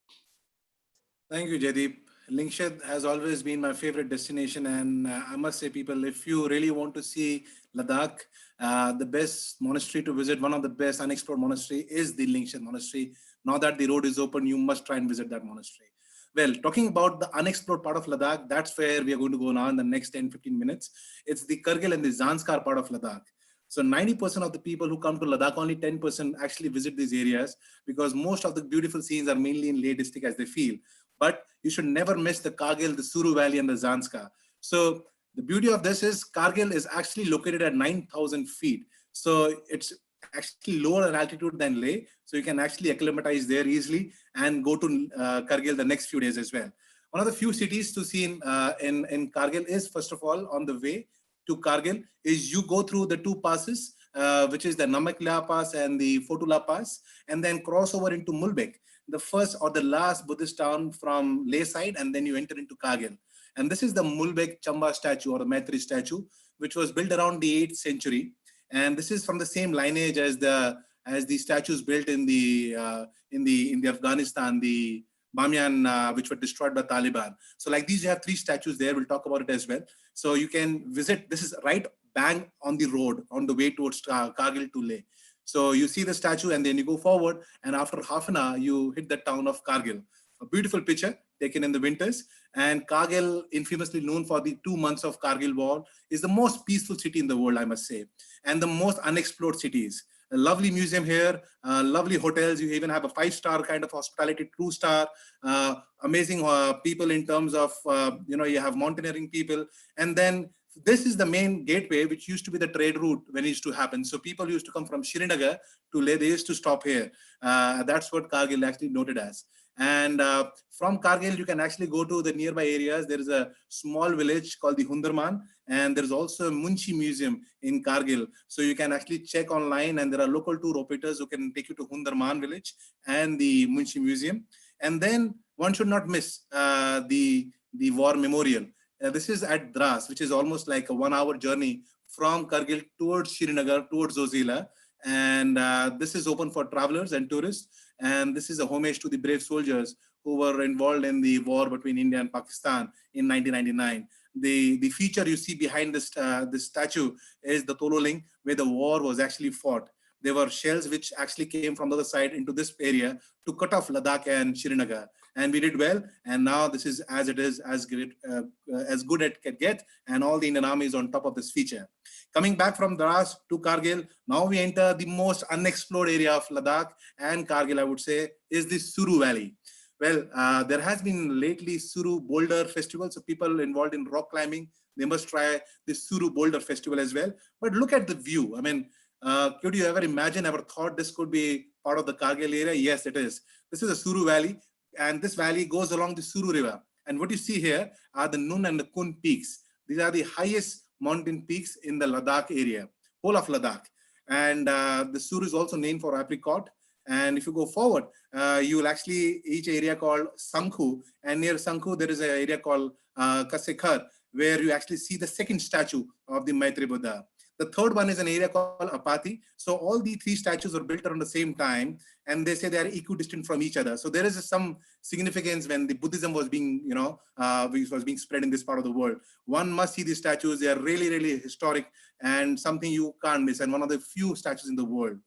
Thank you, Jaideep. Lingshed has always been my favorite destination, and I must say, people, if you really want to see Ladakh, the best monastery to visit, one of the best unexplored monastery, is the Lingshed Monastery. Now that the road is open, you must try and visit that monastery. Well, talking about the unexplored part of Ladakh, that's where we are going to go now in the next 10-15 minutes. It's the Kargil and the Zanskar part of Ladakh. So 90% of the people who come to Ladakh, only 10% actually visit these areas, because most of the beautiful scenes are mainly in Leh district, as they feel. But you should never miss the Kargil, the Suru Valley, and the Zanskar. So the beauty of this is Kargil is actually located at 9,000 feet. So it's actually lower in altitude than Leh. So you can actually acclimatize there easily and go to Kargil the next few days as well. One of the few cities to see in Kargil is, first of all, on the way to Kargil, is you go through the two passes, which is the Namakla Pass and the Fotula Pass, and then cross over into Mulbek, the first or the last Buddhist town from Leh side, and then you enter into Kargil. And this is the Mulbek Chamba statue, or the Maitri statue, which was built around the 8th century. And this is from the same lineage as the statues built in the Afghanistan, the Bamiyan, which were destroyed by Taliban. So like these, you have 3 statues there. We'll talk about it as well. So you can visit. This is right bang on the road on the way towards Kargil to Leh. So you see the statue and then you go forward, and after half an hour, you hit the town of Kargil. A beautiful picture taken in the winters. And Kargil, infamously known for the 2 months of Kargil war, is the most peaceful city in the world, I must say, and the most unexplored cities. A lovely museum here, lovely hotels. You even have a 5-star kind of hospitality, 2-star, amazing people in terms of, you have mountaineering people. And then this is the main gateway, which used to be the trade route when it used to happen. So people used to come from Srinagar to Leh. They used to stop here. That's what Kargil actually noted as. And from Kargil, you can actually go to the nearby areas. There is a small village called the Hundarman, and there's also a Munshi Museum in Kargil. So you can actually check online, and there are local tour operators who can take you to Hundarman village and the Munshi Museum. And then one should not miss the war memorial. This is at Dras, which is almost like a 1-hour journey from Kargil towards Srinagar, towards Zozila. And this is open for travelers and tourists. And this is a homage to the brave soldiers who were involved in the war between India and Pakistan in 1999. The feature you see behind this statue is the Tololing, where the war was actually fought. There were shells which actually came from the other side into this area to cut off Ladakh and Srinagar. And we did well. And now this is as it is, as great, as good as it can get. And all the Indian Army is on top of this feature. Coming back from Dras to Kargil, now we enter the most unexplored area of Ladakh and Kargil, I would say, is the Suru Valley. Well, there has been lately Suru Boulder Festival. So people involved in rock climbing, they must try this Suru Boulder Festival as well. But look at the view. I mean, could you ever imagine, ever thought this could be part of the Kargil area? Yes, it is. This is the Suru Valley, and this valley goes along the Suru River. And what you see here are the Nun and the Kun peaks. These are the highest mountain peaks in the Ladakh area, whole of Ladakh. And the Suru is also named for apricot. And if you go forward, you will actually reach an area called Sankhu. And near Sankhu, there is an area called Kasekhar, where you actually see the second statue of the Maitri Buddha. The third one is an area called Apati. So all the 3 statues were built around the same time, and they say they are equidistant from each other. So there is some significance when the Buddhism was being, was being spread in this part of the world. One must see these statues. They are really, really historic and something you can't miss, and one of the few statues in the world.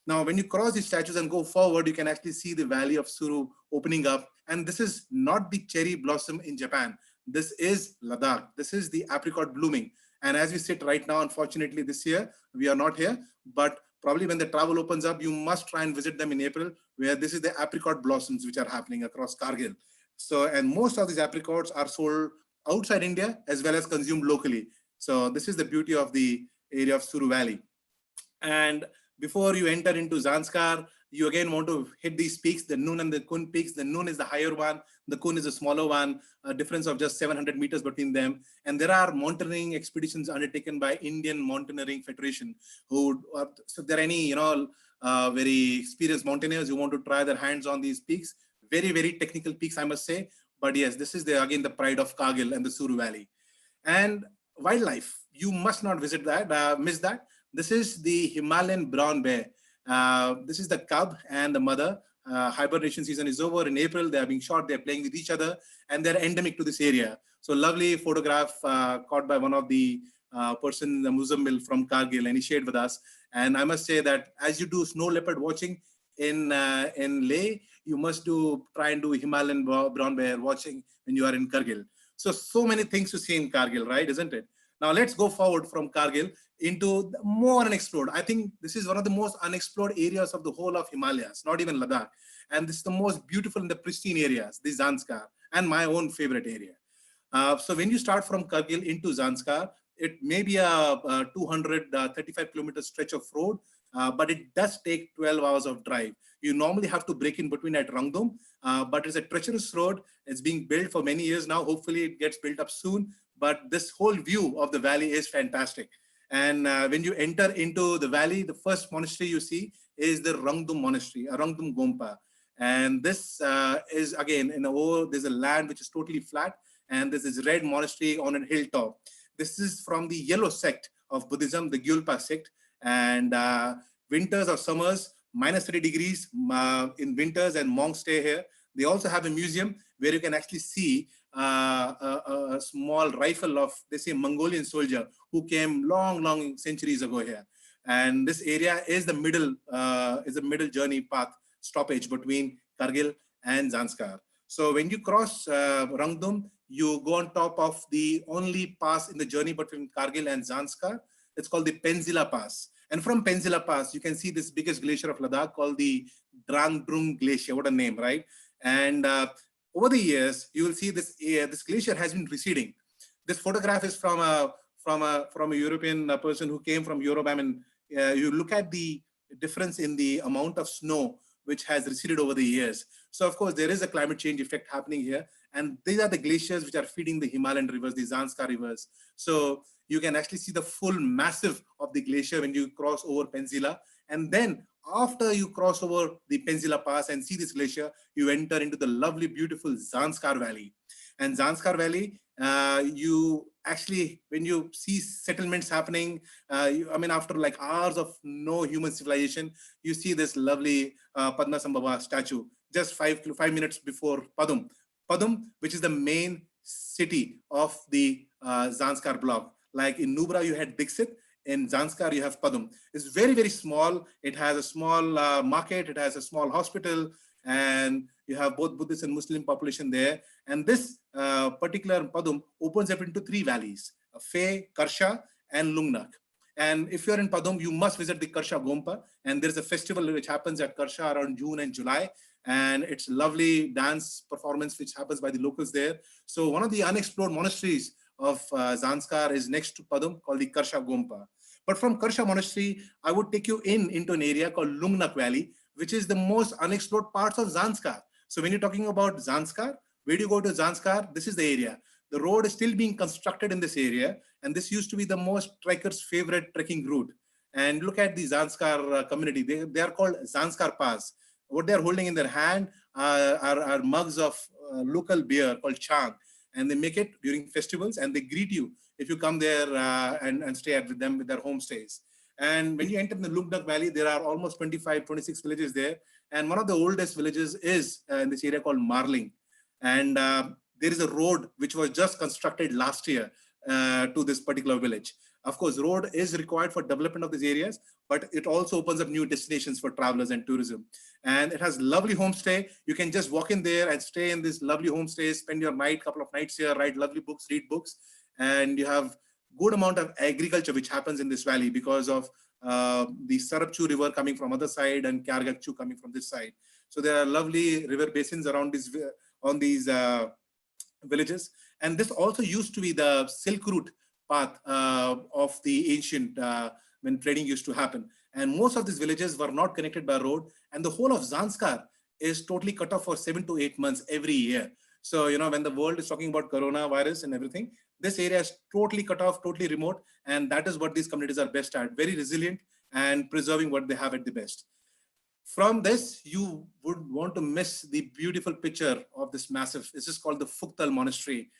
Now, when you cross these statues and go forward, you can actually see the valley of Suru opening up. And this is not the cherry blossom in Japan. This is Ladakh. This is the apricot blooming. And as we sit right now, unfortunately, this year, we are not here. But probably when the travel opens up, you must try and visit them in April, where this is the apricot blossoms which are happening across Kargil. So, and most of these apricots are sold outside India as well as consumed locally. So this is the beauty of the area of Suru Valley. And before you enter into Zanskar, you again want to hit these peaks, the Nun and the Kun peaks. The Nun is the higher one, the Kun is the smaller one, a difference of just 700 meters between them. And there are mountaineering expeditions undertaken by Indian Mountaineering Federation. So if there are any, very experienced mountaineers who want to try their hands on these peaks, very, very technical peaks, I must say. But yes, this is again the pride of Kargil and the Suru Valley. And wildlife, you must not visit that, miss that. This is the Himalayan brown bear. This is the cub and the mother. Hibernation season is over in April. They are being shot. They're playing with each other, and they're endemic to this area. So lovely photograph caught by one of the person in the Muzammil from Kargil, and he shared with us. And I must say that as you do snow leopard watching in Leh, you must try and do Himalayan brown bear watching when you are in Kargil. So many things to see in Kargil, right? Isn't it? Now let's go forward from Kargil into more unexplored. I think this is one of the most unexplored areas of the whole of Himalayas, not even Ladakh. And this is the most beautiful and the pristine areas, the Zanskar, and my own favorite area. So when you start from Kargil into Zanskar, it may be a 235 kilometer stretch of road, but it does take 12 hours of drive. You normally have to break in between at Rangdum, but it's a treacherous road. It's being built for many years now. Hopefully it gets built up soon. But this whole view of the valley is fantastic. And when you enter into the valley, the first monastery you see is the Rangdum Monastery, Rangdum Gompa. And this is again, there's a land which is totally flat, and there's this red monastery on a hilltop. This is from the yellow sect of Buddhism, the Gyulpa sect. And winters or summers, minus 30 degrees in winters, and monks stay here. They also have a museum where you can actually see a small rifle of, they say, Mongolian soldier who came long centuries ago here. And this area is the middle journey path stoppage between Kargil and Zanskar. So when you cross Rangdum, you go on top of the only pass in the journey between Kargil and Zanskar. It's called the Penzilla Pass. And from Penzilla Pass, you can see this biggest glacier of Ladakh called the Drang Drung Glacier. What a name, right? And over the years, you will see this glacier has been receding. This photograph is from a European person who came from Europe. I mean, you look at the difference in the amount of snow which has receded over the years. So of course, there is a climate change effect happening here. And these are the glaciers which are feeding the Himalayan rivers, the Zanskar rivers. So you can actually see the full massive of the glacier when you cross over Penzilla. And then after you cross over the Penzilla Pass and see this glacier, you enter into the lovely, beautiful Zanskar Valley. And Zanskar Valley, you actually, when you see settlements happening, I mean, after like hours of no human civilization, you see this lovely Padmasambhava statue just five minutes before Padum. Padum, which is the main city of the Zanskar block. Like in Nubra, you had Dixit. In Zanskar, you have Padum. It's very, very small. It has a small market. It has a small hospital. And you have both Buddhist and Muslim population there. And this particular Padum opens up into three valleys, Fe, Karsha, and Lungnak. And if you're in Padum, you must visit the Karsha Gompa. And there's a festival which happens at Karsha around June and July. And it's lovely dance performance which happens by the locals there. So one of the unexplored monasteries of Zanskar is next to Padum called the Karsha Gompa. But from Karsha Monastery, I would take you into an area called Lungnak Valley, which is the most unexplored parts of Zanskar. So when you're talking about Zanskar, where do you go to Zanskar? This is the area. The road is still being constructed in this area. And this used to be the most trekkers' favorite trekking route. And look at the Zanskar community. They are called Zanskar Pass. What they're holding in their hand are mugs of local beer called Chang. And they make it during festivals and they greet you if you come there and stay with them with their homestays. And when you enter the Lungnak Valley, there are almost 25, 26 villages there. And one of the oldest villages is in this area called Marling. And there is a road which was just constructed last year to this particular village. Of course, road is required for development of these areas, but it also opens up new destinations for travelers and tourism. And it has lovely homestay. You can just walk in there and stay in this lovely homestay, spend your couple of nights here, write lovely books, read books. And you have good amount of agriculture which happens in this valley because of the Sarapchu River coming from other side and Kyargakchu coming from this side. So there are lovely river basins around these villages. And this also used to be the Silk Route path of the ancient when trading used to happen. And most of these villages were not connected by road. And the whole of Zanskar is totally cut off for 7 to 8 months every year. So, you know, when the world is talking about coronavirus and everything, this area is totally cut off, totally remote. And that is what these communities are best at, very resilient and preserving what they have at the best. From this, you would want to miss the beautiful picture of this massive, this is called the Fuktal Monastery.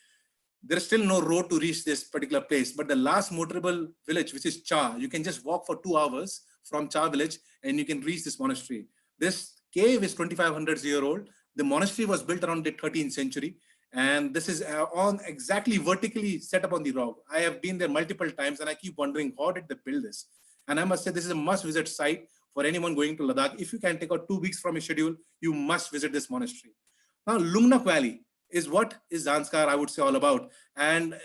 There is still no road to reach this particular place, but the last motorable village, which is Cha, you can just walk for 2 hours from Cha village and you can reach this monastery. This cave is 2,500 years old. The monastery was built around the 13th century. And this is on exactly vertically set up on the rock. I have been there multiple times and I keep wondering, how did they build this? And I must say, this is a must visit site for anyone going to Ladakh. If you can take out 2 weeks from your schedule, you must visit this monastery. Now, Lungnak Valley is what is Zanskar, I would say, all about. And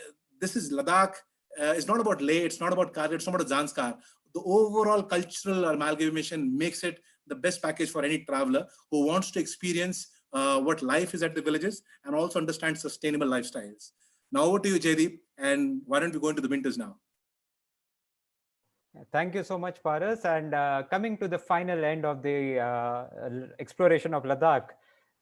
this is Ladakh. It's not about Leh, it's not about Kargil, it's not about Zanskar. The overall cultural amalgamation makes it the best package for any traveler who wants to experience what life is at the villages and also understand sustainable lifestyles. Now over to you, Jaydeep, and why don't we go into the winters now? Thank you so much, Paras. And coming to the final end of the exploration of Ladakh,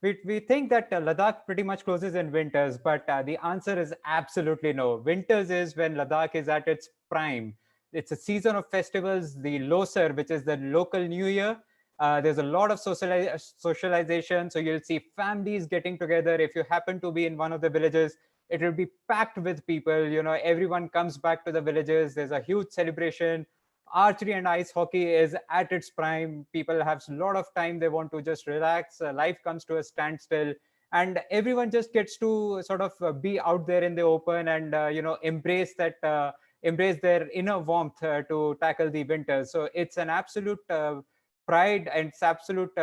we think that Ladakh pretty much closes in winters, but the answer is absolutely no. Winters is when Ladakh is at its prime. It's a season of festivals, the Losar, which is the local New Year. There's a lot of socialization. So you'll see families getting together. If you happen to be in one of the villages, it will be packed with people. You know, everyone comes back to the villages. There's a huge celebration. Archery and ice hockey is at its prime. People have a lot of time. They want to just relax. Life comes to a standstill. And everyone just gets to sort of be out there in the open and, you know, embrace that embrace their inner warmth to tackle the winter. So it's an absolute pride, and it's absolute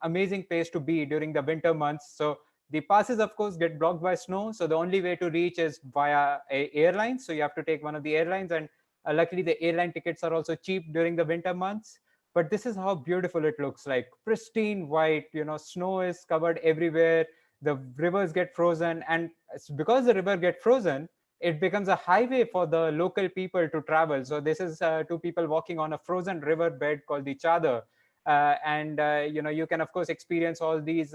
amazing place to be during the winter months. So the passes, of course, get blocked by snow, so the only way to reach is via a airline. So you have to take one of the airlines, and luckily the airline tickets are also cheap during the winter months. But this is how beautiful it looks like: pristine white, snow is covered everywhere, the rivers get frozen, and because the river get frozen, it becomes a highway for the local people to travel. So this is two people walking on a frozen river bed called the Chadar. And you can of course experience all these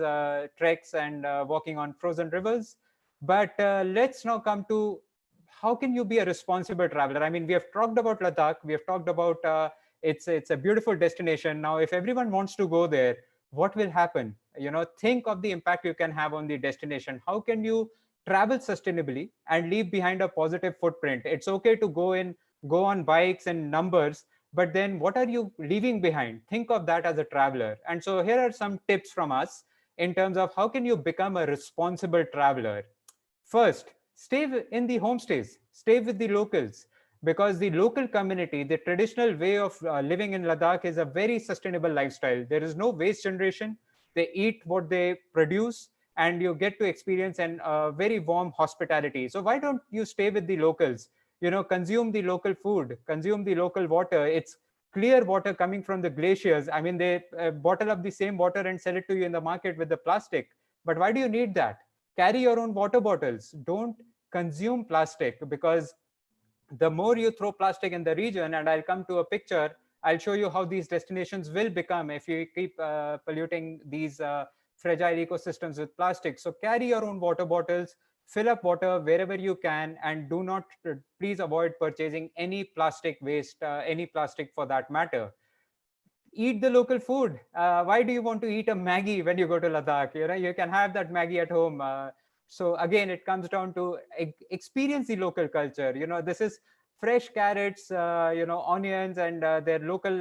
treks and walking on frozen rivers. But let's now come to, how can you be a responsible traveler? I mean, we have talked about Ladakh, we have talked about it's a beautiful destination. Now if everyone wants to go there, what will happen? Think of the impact you can have on the destination. How can you travel sustainably and leave behind a positive footprint? It's okay to go on bikes and numbers, but then what are you leaving behind? Think of that as a traveler. And so here are some tips from us in terms of how can you become a responsible traveler. First, stay in the homestays, stay with the locals, because the local community, the traditional way of living in Ladakh is a very sustainable lifestyle. There is no waste generation. They eat what they produce, and you get to experience an very warm hospitality. So why don't you stay with the locals? Consume the local food, consume the local water. It's clear water coming from the glaciers. I mean, they bottle up the same water and sell it to you in the market with the plastic. But why do you need that? Carry your own water bottles. Don't consume plastic, because the more you throw plastic in the region, and I'll come to a picture, I'll show you how these destinations will become if you keep polluting these fragile ecosystems with plastic. So carry your own water bottles, fill up water wherever you can, and do not, please avoid purchasing any plastic waste, any plastic for that matter. Eat the local food. Why do you want to eat a Maggie when you go to Ladakh? You can have that Maggie at home. So again, it comes down to experience the local culture. This is fresh carrots, onions, and their local,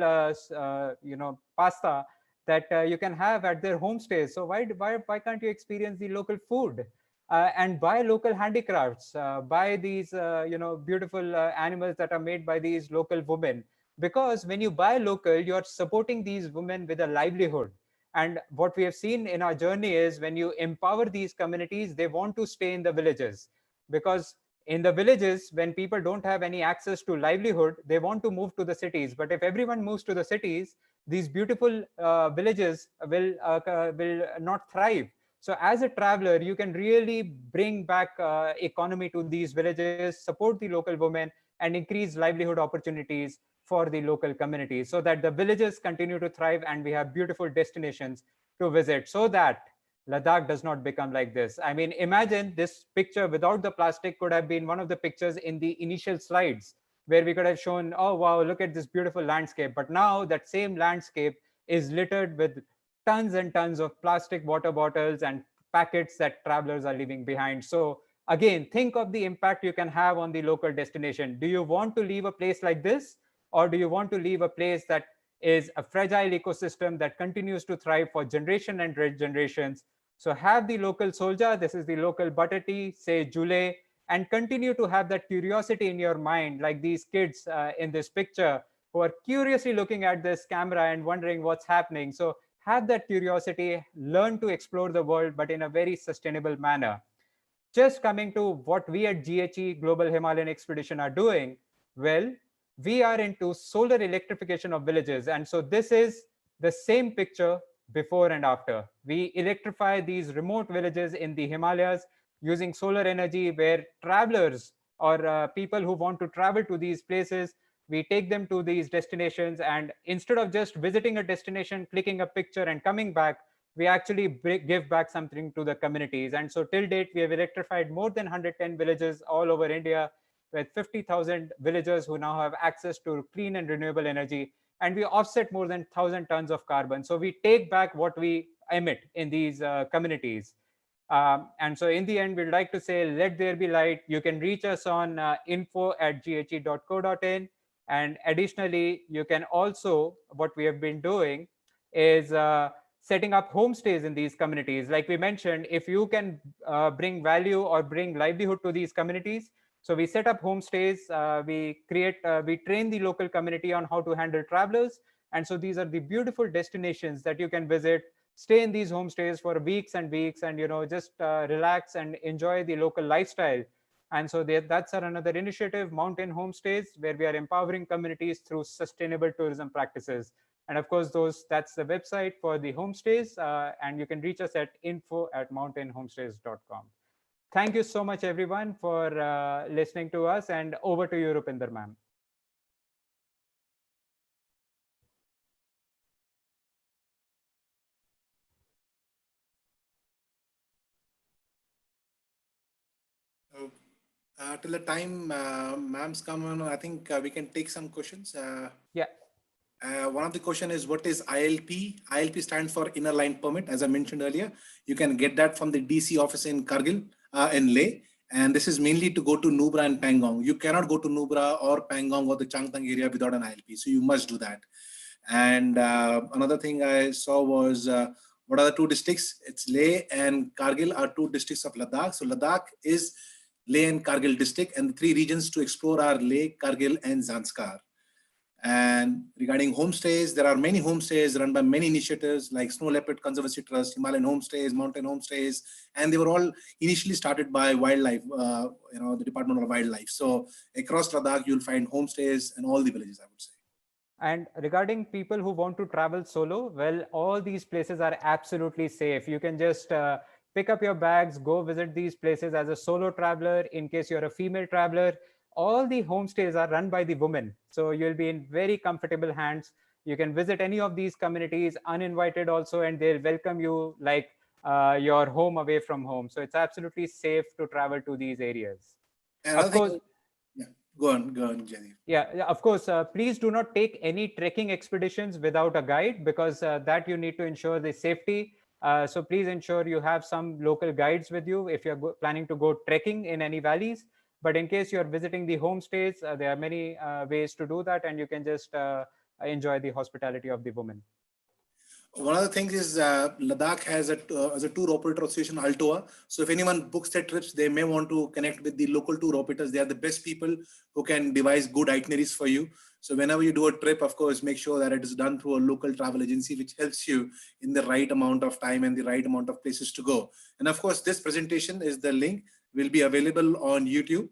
pasta that you can have at their homestays. So why can't you experience the local food? And buy local handicrafts, buy these, beautiful animals that are made by these local women. Because when you buy local, you're supporting these women with a livelihood. And what we have seen in our journey is when you empower these communities, they want to stay in the villages. Because in the villages, when people don't have any access to livelihood, they want to move to the cities. But if everyone moves to the cities, these beautiful villages will not thrive. So as a traveler, you can really bring back economy to these villages, support the local women, and increase livelihood opportunities for the local communities, so that the villages continue to thrive and we have beautiful destinations to visit, so that Ladakh does not become like this. I mean, imagine this picture without the plastic could have been one of the pictures in the initial slides, where we could have shown, oh, wow, look at this beautiful landscape. But now that same landscape is littered with tons and tons of plastic water bottles and packets that travelers are leaving behind. So again, think of the impact you can have on the local destination. Do you want to leave a place like this? Or do you want to leave a place that is a fragile ecosystem that continues to thrive for generation and generations? So have the local soldier, this is the local butter tea, say Jule, and continue to have that curiosity in your mind, like these kids in this picture who are curiously looking at this camera and wondering what's happening. So have that curiosity, learn to explore the world, but in a very sustainable manner. Just coming to what we at GHE, Global Himalayan Expedition, are doing, well, we are into solar electrification of villages. And so this is the same picture before and after. We electrify these remote villages in the Himalayas using solar energy, where travelers or people who want to travel to these places, we take them to these destinations, and instead of just visiting a destination, clicking a picture and coming back, we actually give back something to the communities. And so till date, we have electrified more than 110 villages all over India, with 50,000 villagers who now have access to clean and renewable energy. And we offset more than 1,000 tons of carbon. So we take back what we emit in these communities. And so in the end, we'd like to say, let there be light. You can reach us on info@ghe.co.in. And additionally, you can also, what we have been doing is setting up homestays in these communities. Like we mentioned, if you can bring value or bring livelihood to these communities, So we set up homestays, we train the local community on how to handle travelers. And so these are the beautiful destinations that you can visit, stay in these homestays for weeks and weeks, and just relax and enjoy the local lifestyle. And so that's another initiative, Mountain Homestays, where we are empowering communities through sustainable tourism practices. And of course, that's the website for the homestays, and you can reach us at info@mountainhomestays.com. Thank you so much, everyone, for listening to us, and over to you, Rupinder ma'am. Till the time ma'am's come on, I think we can take some questions. Yeah. One of the question is, what is ILP? ILP stands for Inner Line Permit. As I mentioned earlier, you can get that from the DC office in Kargil, in Leh. And this is mainly to go to Nubra and Pangong. You cannot go to Nubra or Pangong or the Changthang area without an ILP. So you must do that. And another thing I saw was, what are the two districts? It's Leh and Kargil are two districts of Ladakh. So Ladakh is Leh and Kargil district, and the three regions to explore are Leh, Kargil, and Zanskar. And regarding homestays, there are many homestays run by many initiatives like Snow Leopard Conservancy Trust, Himalayan Homestays, Mountain Homestays, and they were all initially started by wildlife, the Department of Wildlife. So across Ladakh, you'll find homestays in all the villages, I would say. And regarding people who want to travel solo, well, all these places are absolutely safe. You can just pick up your bags, go visit these places as a solo traveler. In case you're a female traveler, all the homestays are run by the women. So you'll be in very comfortable hands. You can visit any of these communities uninvited also, and they'll welcome you like your home away from home. So it's absolutely safe to travel to these areas. And of course, Go on, Jenny. Yeah, of course. Please do not take any trekking expeditions without a guide, because that you need to ensure the safety. So please ensure you have some local guides with you if you're planning to go trekking in any valleys. But in case you're visiting the homestays, there are many ways to do that, and you can just enjoy the hospitality of the women. One of the things is Ladakh has as a tour operator association, Altoa. So if anyone books their trips, they may want to connect with the local tour operators. They are the best people who can devise good itineraries for you. So whenever you do a trip, of course, make sure that it is done through a local travel agency, which helps you in the right amount of time and the right amount of places to go. And of course, this presentation is the link will be available on YouTube.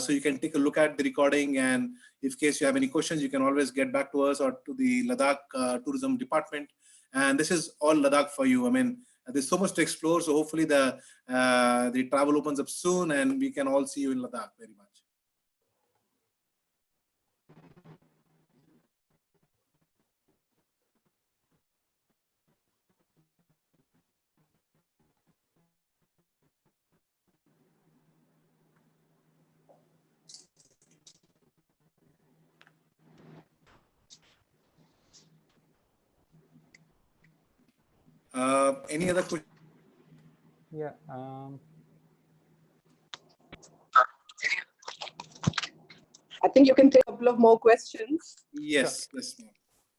So you can take a look at the recording, and if in case you have any questions, you can always get back to us or to the Ladakh tourism department. And this is all Ladakh for you. I mean, there's so much to explore. So hopefully the travel opens up soon and we can all see you in Ladakh very much. Any other questions? Yeah. I think you can take a couple of more questions. Yes, Sure. yes.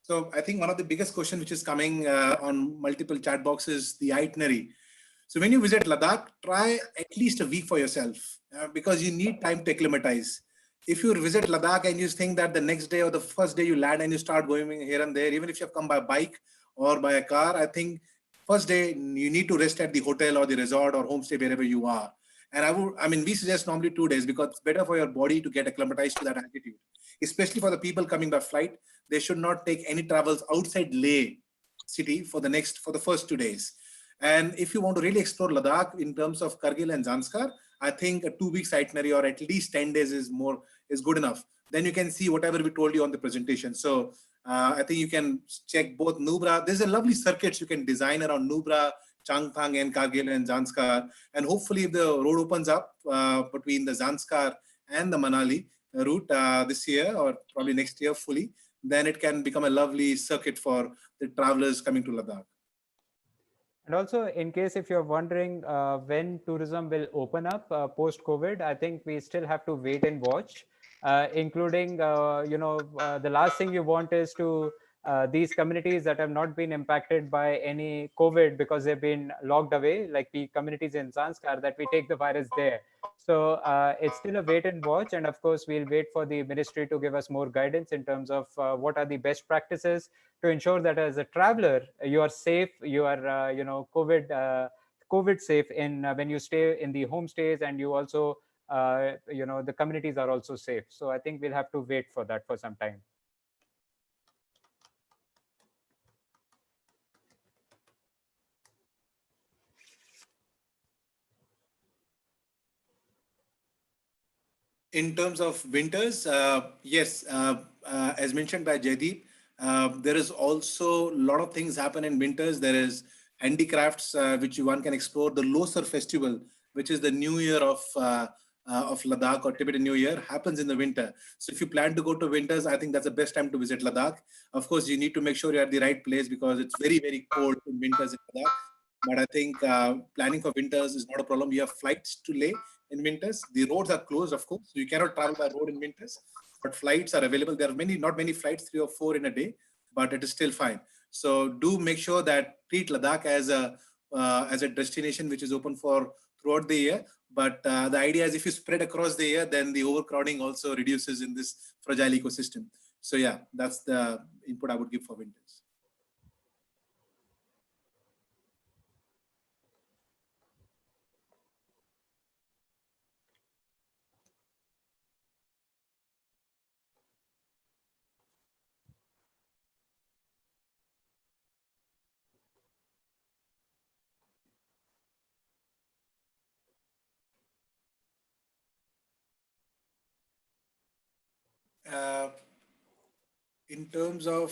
So I think one of the biggest questions which is coming on multiple chat boxes, the itinerary. So when you visit Ladakh, try at least a week for yourself because you need time to acclimatize. If you visit Ladakh and you think that the next day or the first day you land and you start going here and there, even if you have come by bike or by a car, I think first day you need to rest at the hotel or the resort or homestay wherever you are. And we suggest normally 2 days because it's better for your body to get acclimatized to that altitude, especially for the people coming by flight. They should not take any travels outside Leh city for the first 2 days. And if you want to really explore Ladakh in terms of Kargil and Zanskar, I think a 2 weeks itinerary or at least 10 days is good enough. Then you can see whatever we told you on the presentation. So I think you can check both Nubra. There's a lovely circuits you can design around Nubra, Changthang and Kargil and Zanskar. And hopefully if the road opens up between the Zanskar and the Manali route this year or probably next year fully, then it can become a lovely circuit for the travelers coming to Ladakh. And also, in case if you're wondering when tourism will open up post-COVID, I think we still have to wait and watch, including, the last thing you want is to these communities that have not been impacted by any COVID because they've been locked away, like the communities in Zanskar, that we take the virus there. So it's still a wait and watch. And of course, we'll wait for the ministry to give us more guidance in terms of what are the best practices to ensure that as a traveler, you are safe, you are, COVID safe in when you stay in the homestays, and you also, the communities are also safe. So I think we'll have to wait for that for some time. In terms of winters, yes, as mentioned by Jaideep, there is also a lot of things happen in winters. There is handicrafts, which one can explore. The Losar festival, which is the New Year of Ladakh, or Tibetan New Year, happens in the winter. So if you plan to go to winters, I think that's the best time to visit Ladakh. Of course, you need to make sure you're at the right place because it's very, very cold in winters in Ladakh. But I think planning for winters is not a problem. You have flights to Leh in winters. The roads are closed, of course. So you cannot travel by road in winters, but flights are available. There are not many flights, 3 or 4 in a day, but it is still fine. So do make sure that treat Ladakh as a destination which is open for throughout the year. But the idea is if you spread across the year, then the overcrowding also reduces in this fragile ecosystem. So yeah, that's the input I would give for winters. In terms of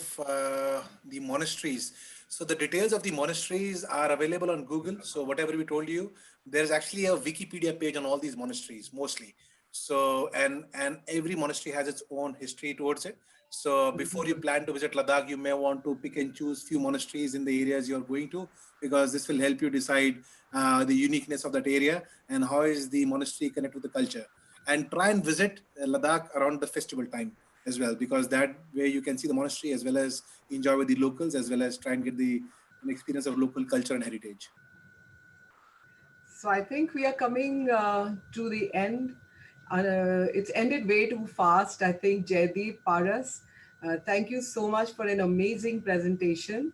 the monasteries, so the details of the monasteries are available on Google. So whatever we told you, there's actually a Wikipedia page on all these monasteries mostly. So and every monastery has its own history towards it. So before you plan to visit Ladakh, you may want to pick and choose few monasteries in the areas you're going to, because this will help you decide the uniqueness of that area and how is the monastery connected with the culture. And try and visit Ladakh around the festival time as well, because that way you can see the monastery as well as enjoy with the locals, as well as try and get an experience of local culture and heritage. So I think we are coming to the end. It's ended way too fast. I think Jaideep, Paras, thank you so much for an amazing presentation.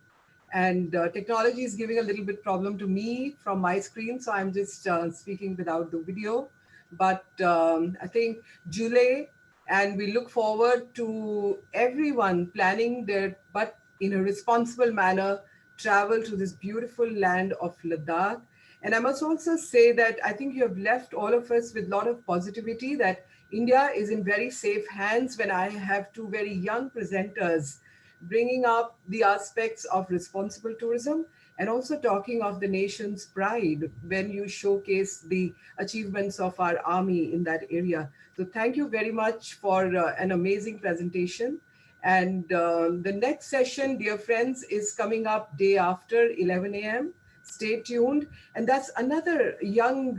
And technology is giving a little bit problem to me from my screen, so I'm just speaking without the video. But I think July, and we look forward to everyone planning their, but in a responsible manner, travel to this beautiful land of Ladakh. And I must also say that I think you have left all of us with a lot of positivity that India is in very safe hands when I have two very young presenters bringing up the aspects of responsible tourism and also talking of the nation's pride when you showcase the achievements of our army in that area. So thank you very much for an amazing presentation. And the next session, dear friends, is coming up day after 11 a.m. Stay tuned. And that's another young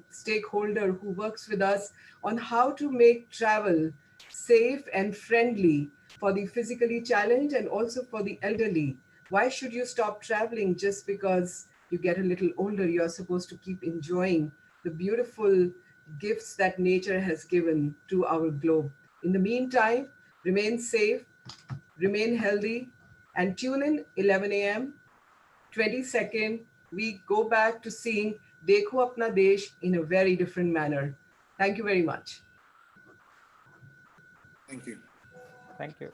stakeholder who works with us on how to make travel safe and friendly for the physically challenged and also for the elderly. Why should you stop traveling just because you get a little older? You're supposed to keep enjoying the beautiful gifts that nature has given to our globe. In the meantime, remain safe, remain healthy, and tune in 11 a.m. 22nd, we go back to seeing Dekho Apna Desh in a very different manner. Thank you very much. Thank you. Thank you.